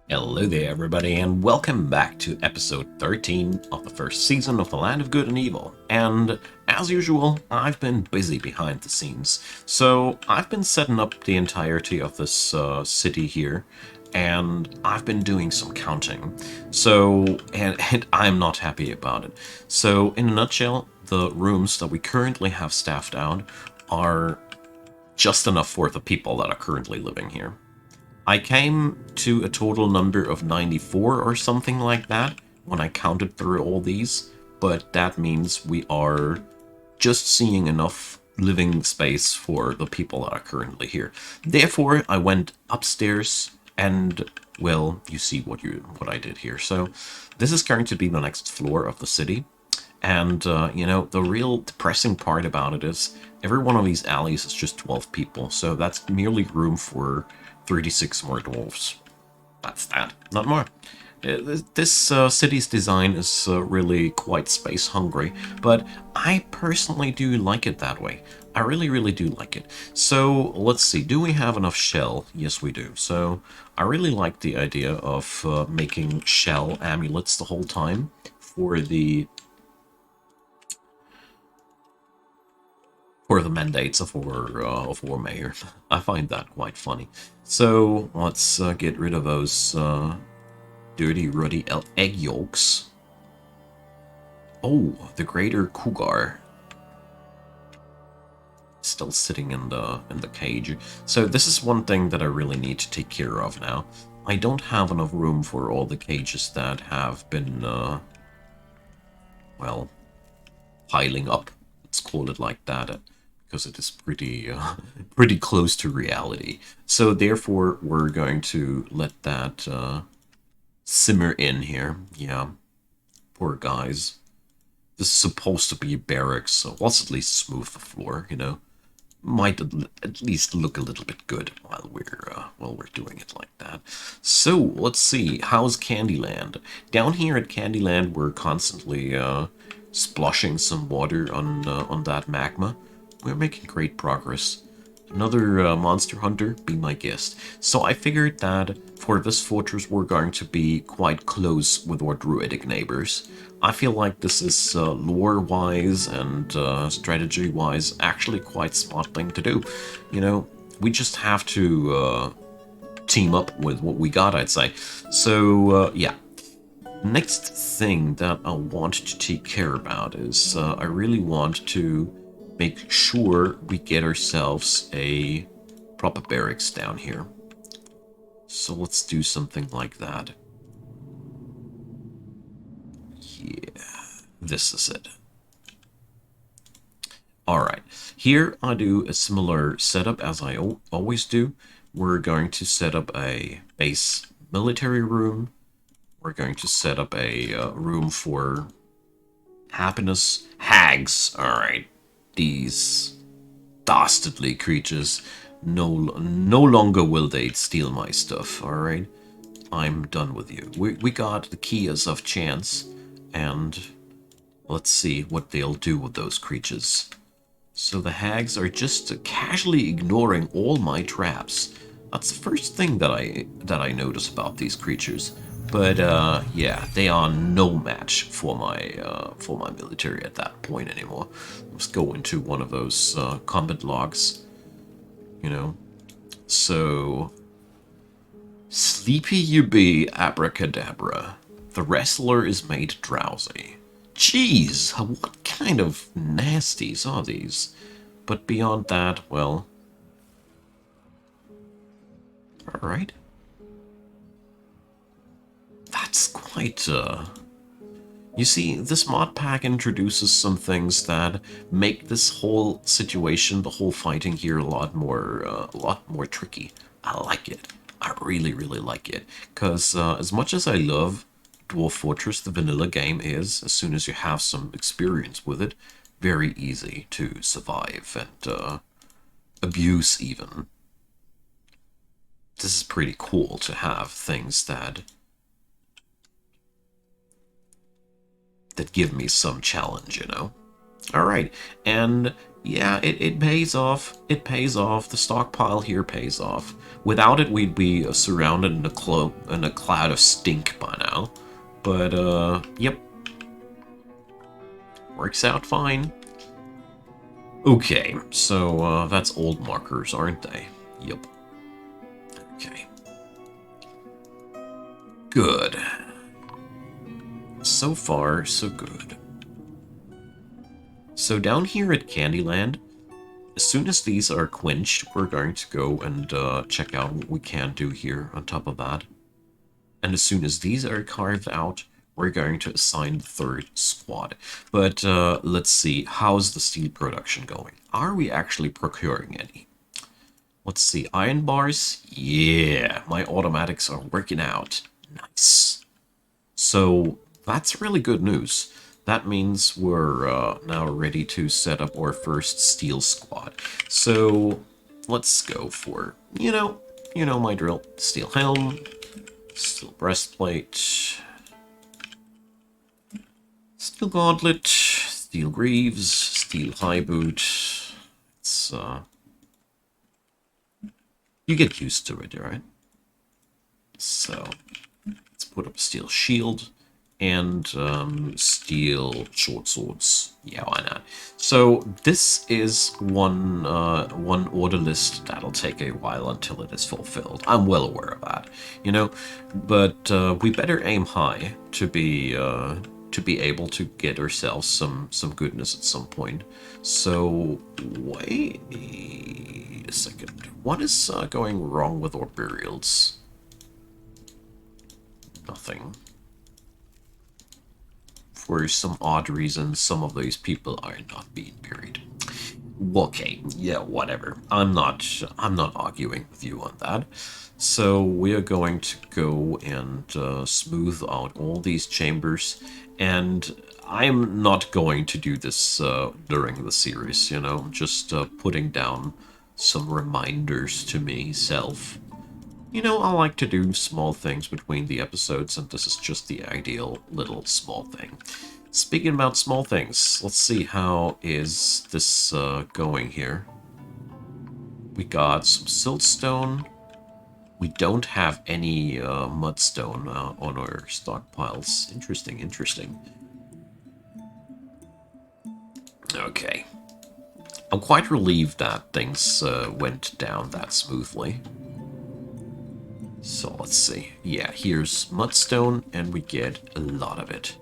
Hello there, everybody, and welcome back to episode 13 of the first season of The Land of Good and Evil. And as usual, I've been busy behind the scenes. So I've been setting up the entirety of this city here, and I've been doing some counting. And I'm not happy about it. So, in a nutshell, the rooms that we currently have staffed out are just enough for the people that are currently living here. I came to a total number of 94 or something like that when I counted through all these, but that means we are just seeing enough living space for the people that are currently here. Therefore, I went upstairs and, well, you see what I did here. So this is going to be the next floor of the city. And, the real depressing part about it is every one of these alleys is just 12 people. So that's merely room for 36 more dwarves. That's that. Not more. This city's design is really quite space hungry, but I personally do like it that way. I really, really do like it. So let's see, do we have enough shell? Yes, we do. So I really like the idea of making shell amulets the whole time for the mandates of our mayor. I find that quite funny. So let's get rid of those dirty, ruddy egg yolks. Oh, the greater cougar still sitting in the cage. So this is one thing that I really need to take care of now. I don't have enough room for all the cages that have been well, piling up. Let's call it like that. Because it is pretty close to reality. So therefore, we're going to let that simmer in here. Yeah, poor guys. This is supposed to be barracks, so let's at least smooth the floor. Might at least look a little bit good while we're doing it like that. So let's see. How's Candyland? Down here at Candyland, we're constantly sploshing some water on that magma. We're making great progress. Another monster hunter, be my guest. So I figured that for this fortress we're going to be quite close with our druidic neighbors. I feel like this is lore-wise and strategy-wise actually quite smart thing to do. We just have to team up with what we got, I'd say. So, yeah. Next thing that I want to take care about is I really want to make sure we get ourselves a proper barracks down here. So let's do something like that. Yeah, this is it. Alright, here I do a similar setup as I always do. We're going to set up a base military room. We're going to set up a room for happiness. HAGs, alright. These dastardly creatures, no longer will they steal my stuff, alright? I'm done with you. We got the keys of chance, and let's see what they'll do with those creatures. So the hags are just casually ignoring all my traps. That's the first thing that I notice about these creatures. But yeah, they are no match for my military at that point anymore. Let's go into one of those combat logs. So sleepy you be, abracadabra. The wrestler is made drowsy. Jeez, what kind of nasties are these? But beyond that, well, all right. That's quite, You see, this mod pack introduces some things that make this whole situation, the whole fighting here, a lot more tricky. I like it. I really, really like it. Because as much as I love Dwarf Fortress, the vanilla game is, as soon as you have some experience with it, very easy to survive and abuse even. This is pretty cool to have things that give me some challenge. Alright, and yeah, it pays off. It pays off. The stockpile here pays off. Without it, we'd be surrounded in a cloud of stink by now. But, yep. Works out fine. Okay, so, that's old markers, aren't they? Yep. Okay. Good. So far, so good. So down here at Candyland, as soon as these are quenched, we're going to go and check out what we can do here on top of that. And as soon as these are carved out, we're going to assign the third squad. But let's see, how's the steel production going? Are we actually procuring any? Let's see, iron bars? Yeah, my automatics are working out. Nice. So that's really good news. That means we're now ready to set up our first steel squad. So let's go for, you know my drill. Steel helm, steel breastplate, steel gauntlet, steel greaves, steel high boot. It's, you get used to it, right? So let's put up a steel shield and steel short swords. Yeah, why not? So this is one order list that'll take a while until it is fulfilled. I'm well aware of that, you know, but we better aim high to be able to get ourselves some goodness at some point. So wait a second. What is going wrong with our burials? Nothing. For some odd reason, some of these people are not being buried. Okay, yeah, whatever. I'm not arguing with you on that. So we are going to go and smooth out all these chambers, and I'm not going to do this during the series, you know, just putting down some reminders to myself. You know, I like to do small things between the episodes, and this is just the ideal little small thing. Speaking about small things, let's see how is this going here. We got some siltstone. We don't have any mudstone on our stockpiles. Interesting, interesting. Okay. I'm quite relieved that things went down that smoothly. So let's see. Yeah, here's mudstone, and we get a lot of it.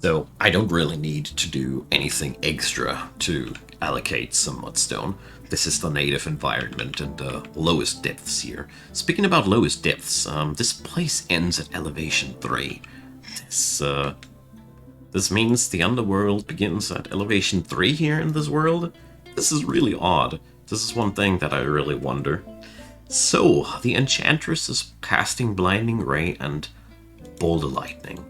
So I don't really need to do anything extra to allocate some mudstone. This is the native environment and the lowest depths here. Speaking about lowest depths, this place ends at elevation 3. This means the underworld begins at elevation 3 here in this world? This is really odd. This is one thing that I really wonder. So, the Enchantress is casting Blinding Ray and Bolt of Lightning.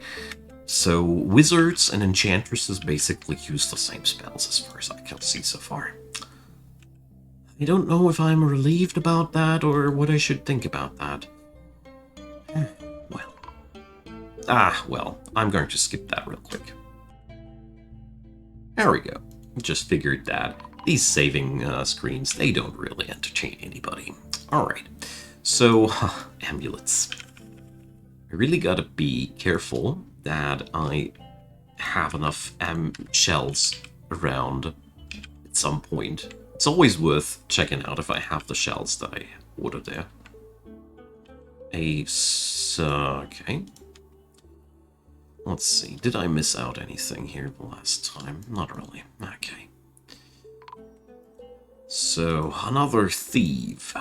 So, wizards and enchantresses basically use the same spells as far as I can see so far. I don't know if I'm relieved about that or what I should think about that. Well, I'm going to skip that real quick. There we go. Just figured that these saving screens, they don't really entertain anybody. Alright, so, amulets. I really gotta be careful that I have enough shells around at some point. It's always worth checking out if I have the shells that I ordered there. Okay. Let's see, did I miss out anything here the last time? Not really. Okay. So, another thief.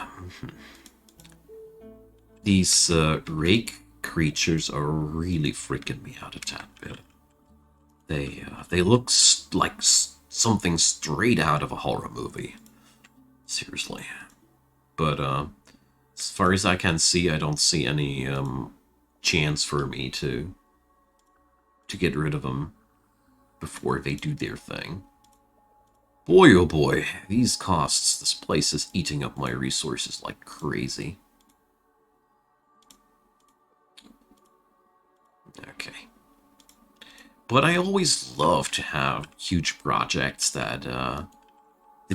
These rake creatures are really freaking me out a tad bit. They look like something straight out of a horror movie. Seriously. But as far as I can see, I don't see any chance for me to get rid of them before they do their thing. Boy, oh boy, these costs. This place is eating up my resources like crazy. Okay. But I always love to have huge projects that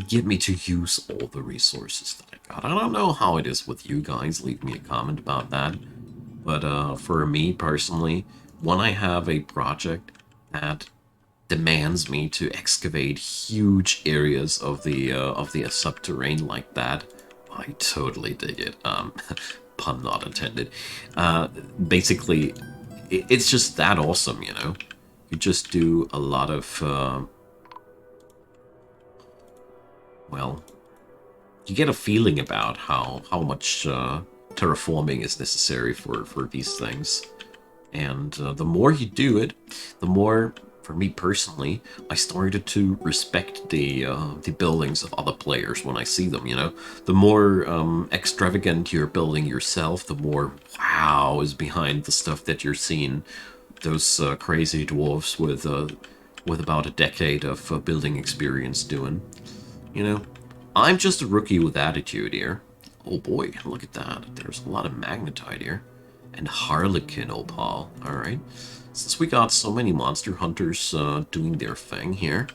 get me to use all the resources that I got. I don't know how it is with you guys. Leave me a comment about that. But for me personally, when I have a project that demands me to excavate huge areas of the subterranean like that, I totally dig it. Pun not intended. Basically, it's just that awesome, you know. You just do a lot of well, you get a feeling about how much terraforming is necessary for these things. And the more you do it, the more, for me personally, I started to respect the buildings of other players when I see them. You know, the more extravagant you're building yourself, the more wow is behind the stuff that you're seeing. Those crazy dwarves with about a decade of building experience doing. You know, I'm just a rookie with attitude here. Oh boy, look at that. There's a lot of magnetite here. And harlequin opal. Alright. Since we got so many monster hunters doing their thing here,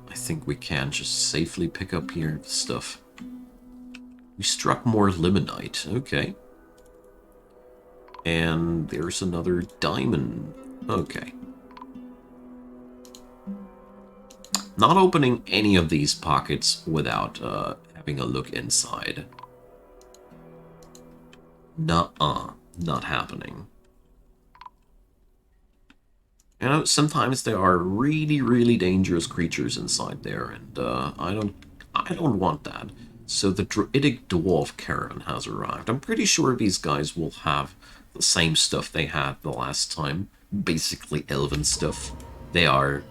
I think we can just safely pick up here stuff. We struck more limonite. Okay. And there's another diamond. Okay. Not opening any of these pockets without having a look inside. Nuh-uh. Not happening. You know, sometimes there are really, really dangerous creatures inside there, and I don't want that. So the Druidic Dwarf caravan has arrived. I'm pretty sure these guys will have the same stuff they had the last time. Basically elven stuff. They are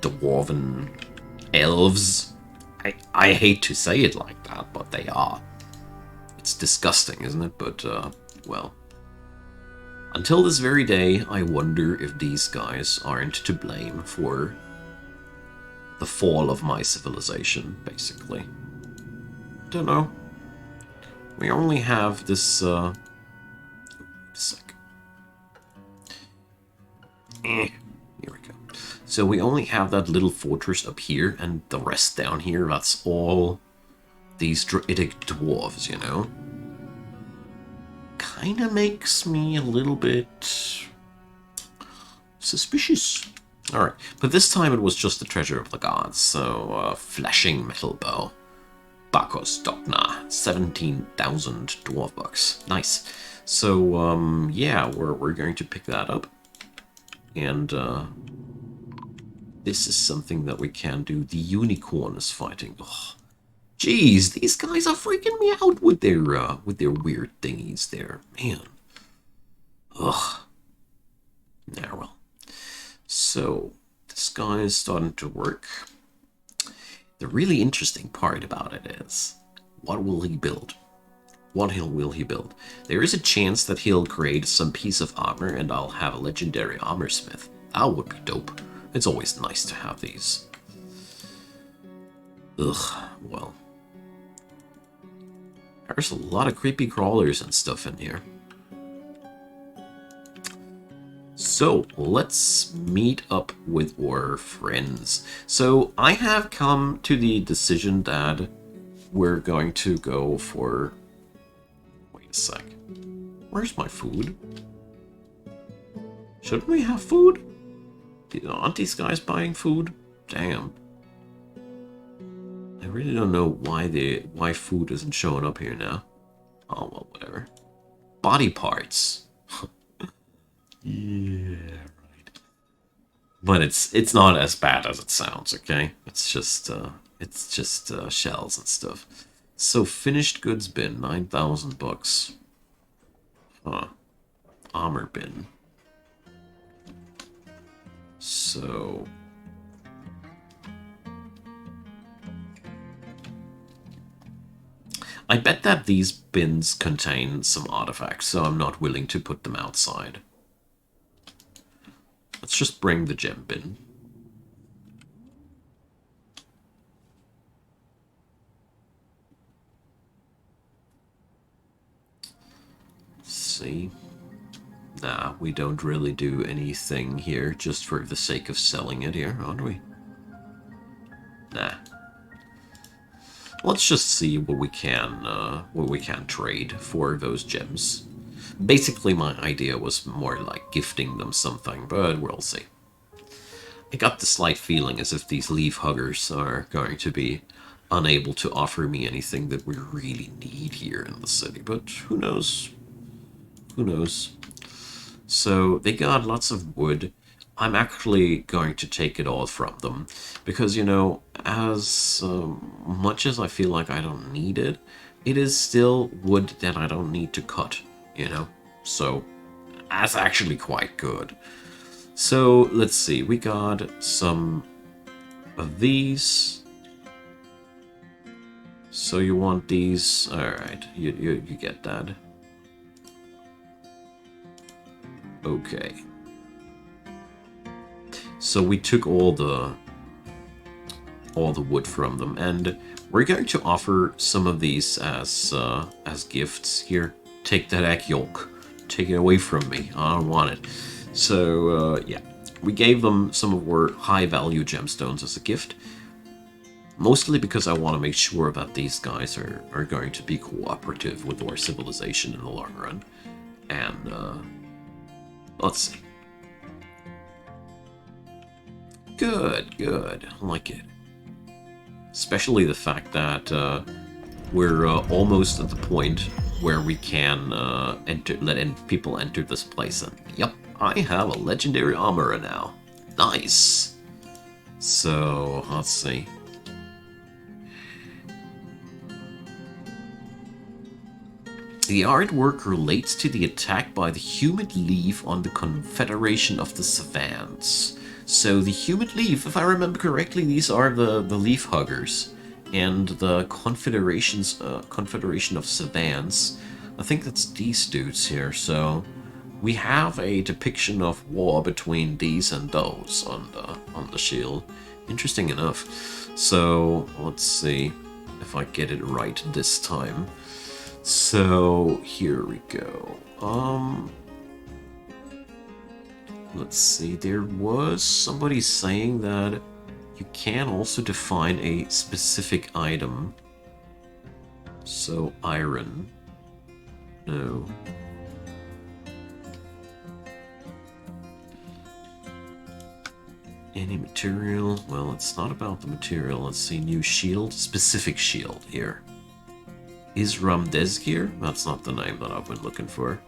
dwarven elves. I hate to say it like that, but they are. It's disgusting, isn't it? But, well... Until this very day, I wonder if these guys aren't to blame for the fall of my civilization, basically. Don't know. We only have this, here we go. So we only have that little fortress up here, and the rest down here, that's all these druidic dwarves, you know? Kinda makes me a little bit suspicious. Alright, but this time it was just the treasure of the gods, so flashing metal bow. Bakos Dokna, 17,000 dwarf bucks. Nice. So, yeah, we're going to pick that up. And this is something that we can do. The unicorn is fighting. Oh, jeez, these guys are freaking me out with their weird thingies there. Man. Ugh. Now, well. So, this guy is starting to work. The really interesting part about it is, what will he build? What hill will he build? There is a chance that he'll create some piece of armor and I'll have a legendary armor smith. That would be dope. It's always nice to have these. Ugh, well. There's a lot of creepy crawlers and stuff in here. So, let's meet up with our friends. So, I have come to the decision that we're going to go for... Wait a sec. Where's my food? Shouldn't we have food? Aren't these guys buying food? Damn. I really don't know why food isn't showing up here now. Oh, well, whatever. Body parts. Yeah, right. But it's not as bad as it sounds, okay? It's just shells and stuff. So finished goods bin, 9,000 bucks. Huh. Armor bin. So I bet that these bins contain some artifacts, so I'm not willing to put them outside. Let's just bring the gem bin. Let's see. Nah, we don't really do anything here just for the sake of selling it here, aren't we? Nah. Let's just see what we can trade for those gems. Basically, my idea was more like gifting them something, but we'll see. I got the slight feeling as if these leaf huggers are going to be unable to offer me anything that we really need here in the city, but who knows? Who knows? So they got lots of wood. I'm actually going to take it all from them because, you know, as much as I feel like I don't need it, it is still wood that I don't need to cut, you know? So that's actually quite good. So let's see, we got some of these. So you want these? All right, you get that. Okay. So we took all the wood from them, and we're going to offer some of these as gifts. Here, take that egg yolk. Take it away from me. I don't want it. So yeah, we gave them some of our high-value gemstones as a gift. Mostly because I want to make sure that these guys are going to be cooperative with our civilization in the long run. And let's see. Good, good. I like it. Especially the fact that we're almost at the point where we can let people enter this place. And yep, I have a legendary armorer now. Nice. So let's see. The artwork relates to the attack by the humid leaf on the Confederation of the Savants. So the humid leaf, if I remember correctly, these are the leaf huggers. And the Confederation of Savants, I think that's these dudes here. So we have a depiction of war between these and those on the shield. Interesting enough. So let's see if I get it right this time. So here we go. Let's see, there was somebody saying that you can also define a specific item. So iron. No. Any material? Well, it's not about the material. Let's see, new shield, specific shield here. Isram Desgir? That's not the name that I've been looking for.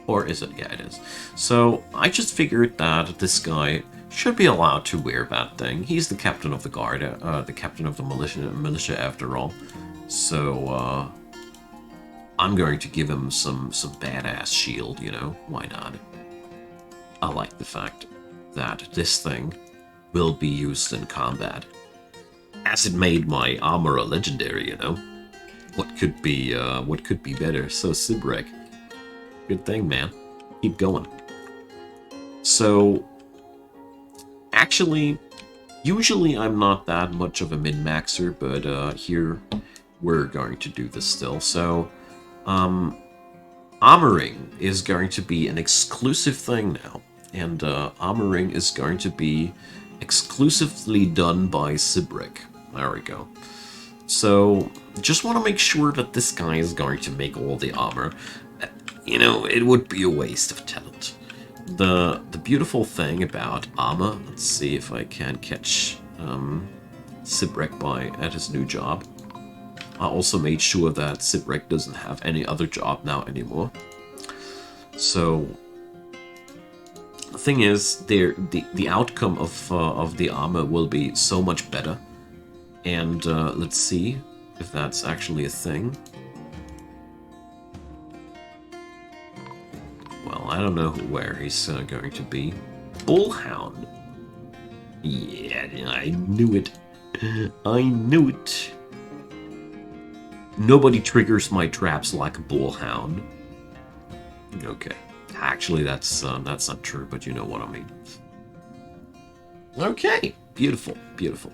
Or is it? Yeah, it is. So I just figured that this guy should be allowed to wear that thing. He's the captain of the guard, the captain of the militia after all. So I'm going to give him some badass shield, you know? Why not? I like the fact that this thing will be used in combat. As it made my armorer legendary, you know? What could be better? So Sibrek, good thing, man. Keep going. So, actually, usually I'm not that much of a min-maxer, but here we're going to do this still. So, armoring is going to be an exclusive thing now, and armoring is going to be exclusively done by Sibrek. There we go. So, just want to make sure that this guy is going to make all the armor. You know, it would be a waste of talent. The beautiful thing about armor, let's see if I can catch Sibrek at his new job. I also made sure that Sibrek doesn't have any other job now anymore. So, the thing is, the outcome of the armor will be so much better. And let's see if that's actually a thing. Well, I don't know where he's going to be. Bullhound. Yeah, I knew it. I knew it. Nobody triggers my traps like a bullhound. Okay. Actually, that's not true, but you know what I mean. Okay. Beautiful. Beautiful.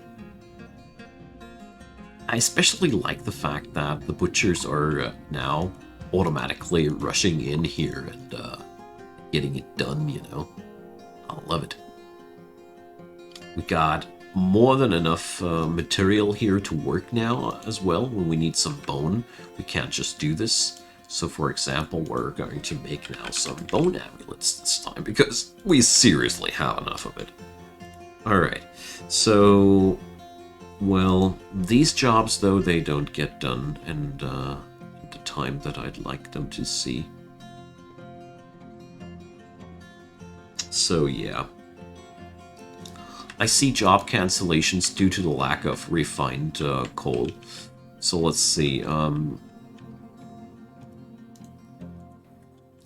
I especially like the fact that the butchers are now automatically rushing in here and getting it done, you know. I love it. We got more than enough material here to work now as well. When we need some bone, we can't just do this. So for example, we're going to make now some bone amulets this time because we seriously have enough of it. Alright, so, well, these jobs though, they don't get done in the time that I'd like them to see. So yeah. I see job cancellations due to the lack of refined coal. So let's see.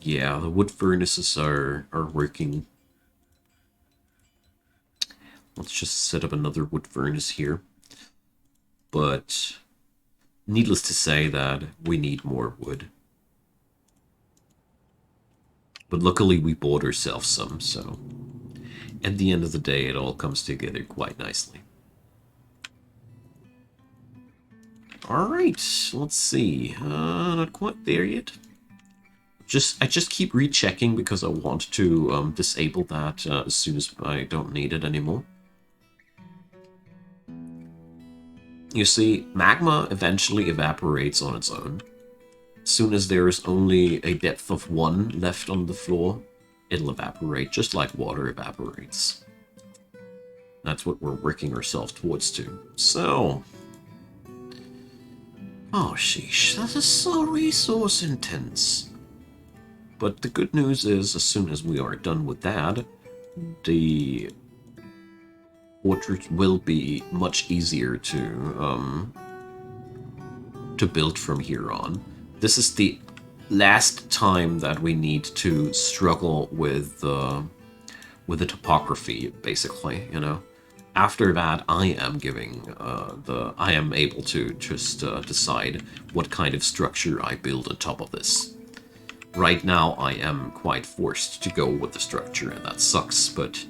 Yeah, the wood furnaces are working. Let's just set up another wood furnace here. But needless to say that we need more wood. But luckily we bought ourselves some, so at the end of the day it all comes together quite nicely. Alright, let's see. Not quite there yet. I just keep rechecking because I want to disable that as soon as I don't need it anymore. You see, magma eventually evaporates on its own. As soon as there is only a depth of 1 left on the floor, it'll evaporate, just like water evaporates. That's what we're working ourselves towards to. So... oh, sheesh, that is so resource intense. But the good news is, as soon as we are done with that, the fortress will be much easier to build from here on. This is the last time that we need to struggle with the topography, basically, you know. After that, I am I am able to just decide what kind of structure I build on top of this. Right now, I am quite forced to go with the structure, and that sucks, but...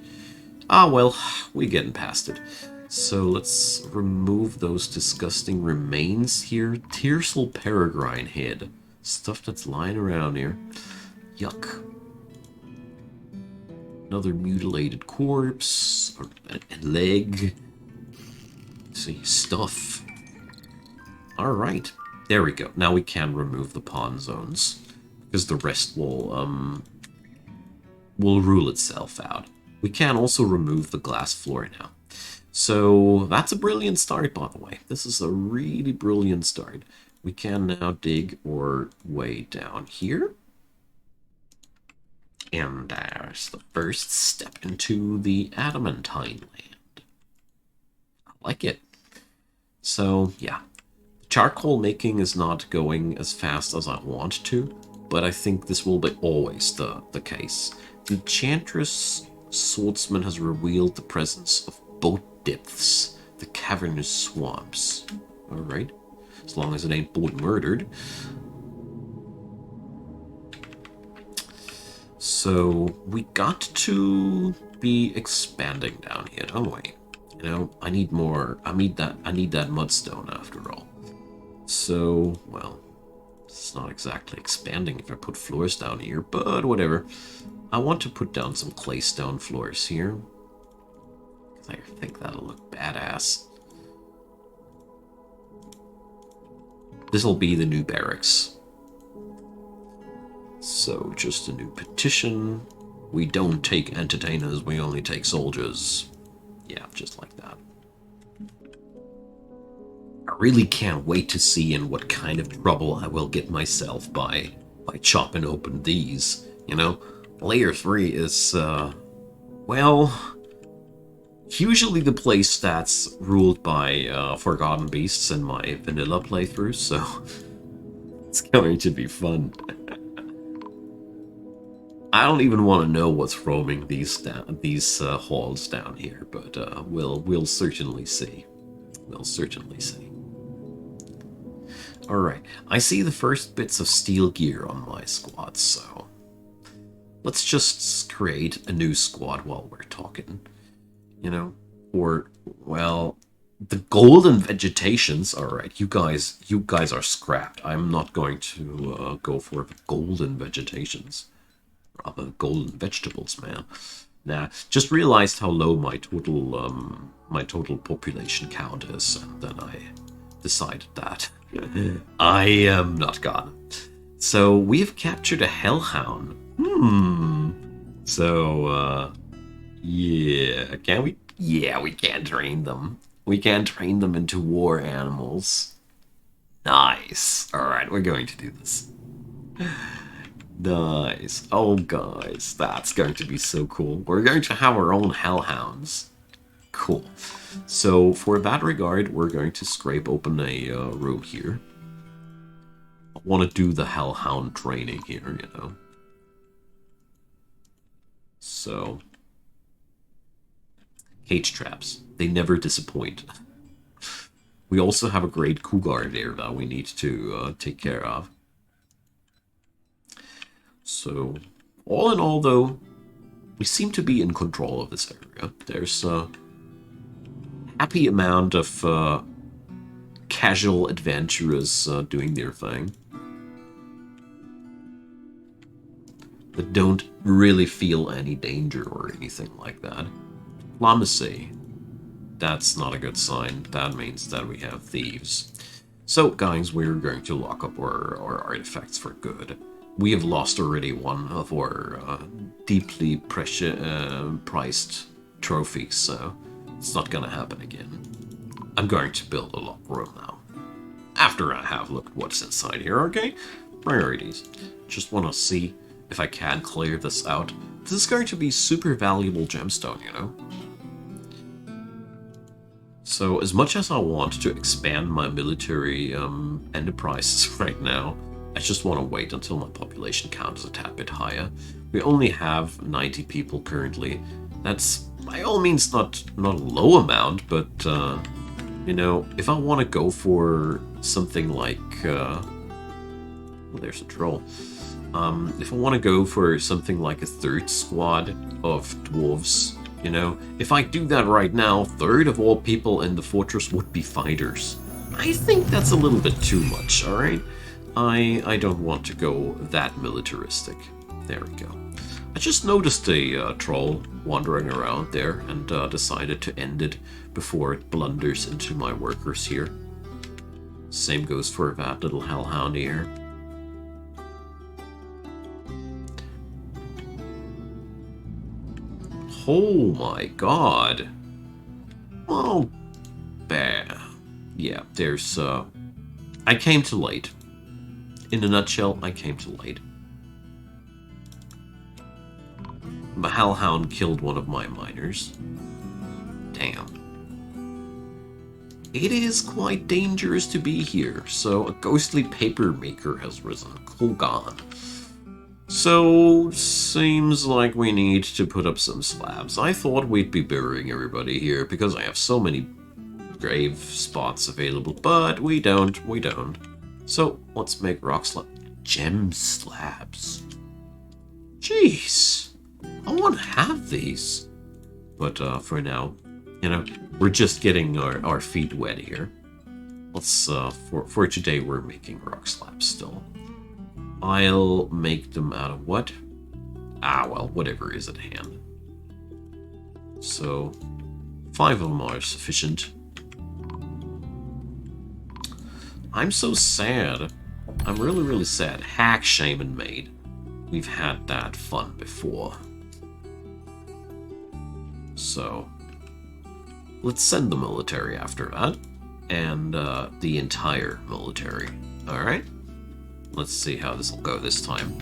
ah, well, we're getting past it. So let's remove those disgusting remains here. Tearsal peregrine head. Stuff that's lying around here. Yuck. Another mutilated corpse. Or a leg. Let's see, stuff. Alright. There we go. Now we can remove the pawn zones. Because the rest will rule itself out. We can also remove the glass floor now. So that's a brilliant start, by the way. This is a really brilliant start. We can now dig our way down here. And there's the first step into the adamantine land. I like it. So, yeah. Charcoal making is not going as fast as I want to, but I think this will be always the case. The Enchantress Swordsman has revealed the presence of both depths, the cavernous swamps. Alright. As long as it ain't both murdered. So, we got to be expanding down here, don't we? You know, I need more. I need that mudstone after all. So, well, it's not exactly expanding if I put floors down here, but whatever. I want to put down some claystone floors here. I think that'll look badass. This'll be the new barracks. So, just a new petition. We don't take entertainers, we only take soldiers. Yeah, just like that. I really can't wait to see in what kind of trouble I will get myself by chopping open these, you know? Layer 3 is, well, usually the place that's ruled by Forgotten Beasts in my vanilla playthrough, so it's going to be fun. I don't even want to know what's roaming these halls down here, but we'll certainly see. We'll certainly see. Alright, I see the first bits of steel gear on my squad, so let's just create a new squad while we're talking, you know? Or, well, the golden vegetations, alright, you guys are scrapped. I'm not going to go for the golden vegetations. Rather golden vegetables, man. Nah, just realized how low my total population count is, and then I decided that I am not gone. So we've captured a hellhound. So yeah, can we? Yeah, we can train them. We can train them into war animals. Nice. All right, we're going to do this. Nice. Oh, guys, that's going to be so cool. We're going to have our own hellhounds. Cool. So, for that regard, we're going to scrape open a room here. I want to do the hellhound training here, you know. So, cage traps. They never disappoint. We also have a great cougar there that we need to take care of. So, all in all, though, we seem to be in control of this area. There's a happy amount of casual adventurers doing their thing. That don't really feel any danger or anything like that. Diplomacy. That's not a good sign. That means that we have thieves. So, guys, we're going to lock up our artifacts for good. We have lost already one of our deeply priced trophies, so it's not gonna happen again. I'm going to build a lock room now. After I have looked what's inside here, okay? Priorities. Just want to see if I can clear this out. This is going to be super valuable gemstone, you know? So, as much as I want to expand my military enterprises right now, I just want to wait until my population count is a tad bit higher. We only have 90 people currently. That's by all means not a low amount, but you know, if I want to go for something like well, there's a troll. If I want to go for something like a third squad of dwarves, you know, if I do that right now, third of all people in the fortress would be fighters. I think that's a little bit too much, alright? I don't want to go that militaristic. There we go. I just noticed a troll wandering around there and decided to end it before it blunders into my workers here. Same goes for that little hellhound here. Oh my god. Oh, bad. Yeah, there's, I came too late. In a nutshell, I came too late. The hellhound killed one of my miners. Damn. It is quite dangerous to be here, so a ghostly paper maker has risen. Cool gone. So, seems like we need to put up some slabs. I thought we'd be burying everybody here because I have so many grave spots available, but we don't. So, let's make rock slab. Gem slabs. Jeez. I want to have these. But for now, you know, we're just getting our feet wet here. Let's, for today, we're making rock slabs still. I'll make them out of what? Ah, well, whatever is at hand. So, 5 of them are sufficient. I'm so sad. I'm really, really sad. HAG Shaman Maid. We've had that fun before. So, let's send the military after that. And the entire military. Alright? Let's see how this will go this time.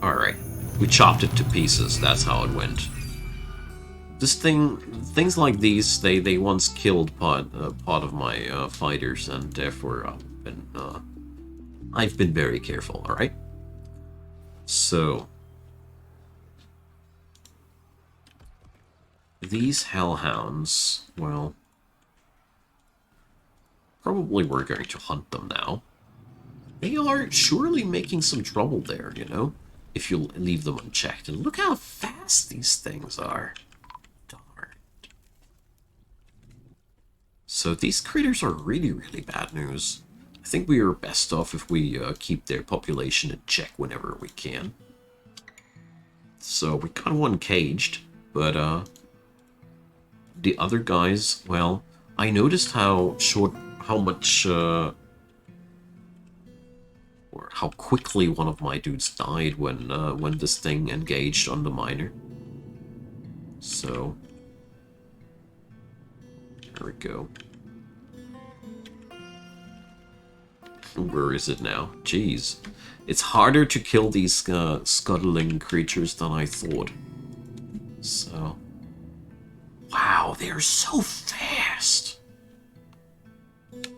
Alright. We chopped it to pieces. That's how it went. Things like these, they once killed part of my fighters, and therefore I've been very careful. All right. So these hellhounds, well, probably we're going to hunt them now. They are surely making some trouble there, you know, if you leave them unchecked. And look how fast these things are. So these critters are really, really bad news. I think we are best off if we keep their population in check whenever we can. So we got one caged, but the other guys, well, I noticed how much, or how quickly one of my dudes died when this thing engaged on the miner. So, there we go. Where is it now? Jeez. It's harder to kill these scuttling creatures than I thought. So... Wow, they're so fast!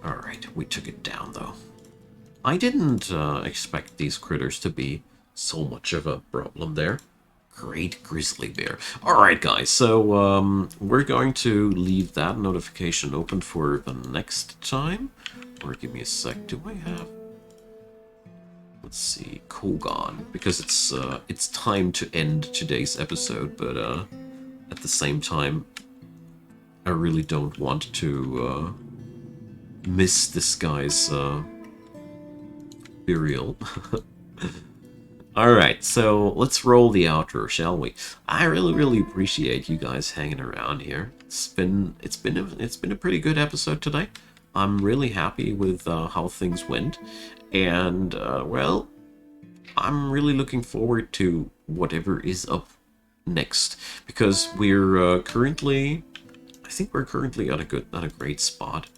Alright, we took it down, though. I didn't expect these critters to be so much of a problem there. Great grizzly bear. Alright, guys, so we're going to leave that notification open for the next time. Or give me a sec, do I have... Let's see, Kogan, because it's time to end today's episode, but at the same time, I really don't want to miss this guy's burial. Alright, so let's roll the outro, shall we? I really appreciate you guys hanging around here. It's been a pretty good episode today. I'm really happy with how things went, and well, I'm really looking forward to whatever is up next, because we're currently, I think we're currently at a great spot.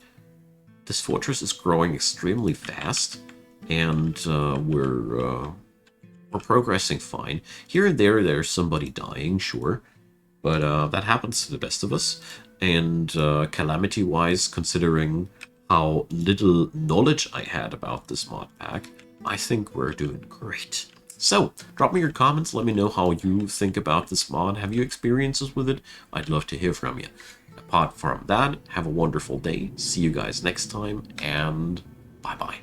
This fortress is growing extremely fast, and we're progressing fine. Here and there's somebody dying, sure, but that happens to the best of us. And calamity-wise, considering how little knowledge I had about this mod pack, I think we're doing great. So, drop me your comments, let me know how you think about this mod. Have you experiences with it? I'd love to hear from you. Apart from that, have a wonderful day. See you guys next time, and bye-bye.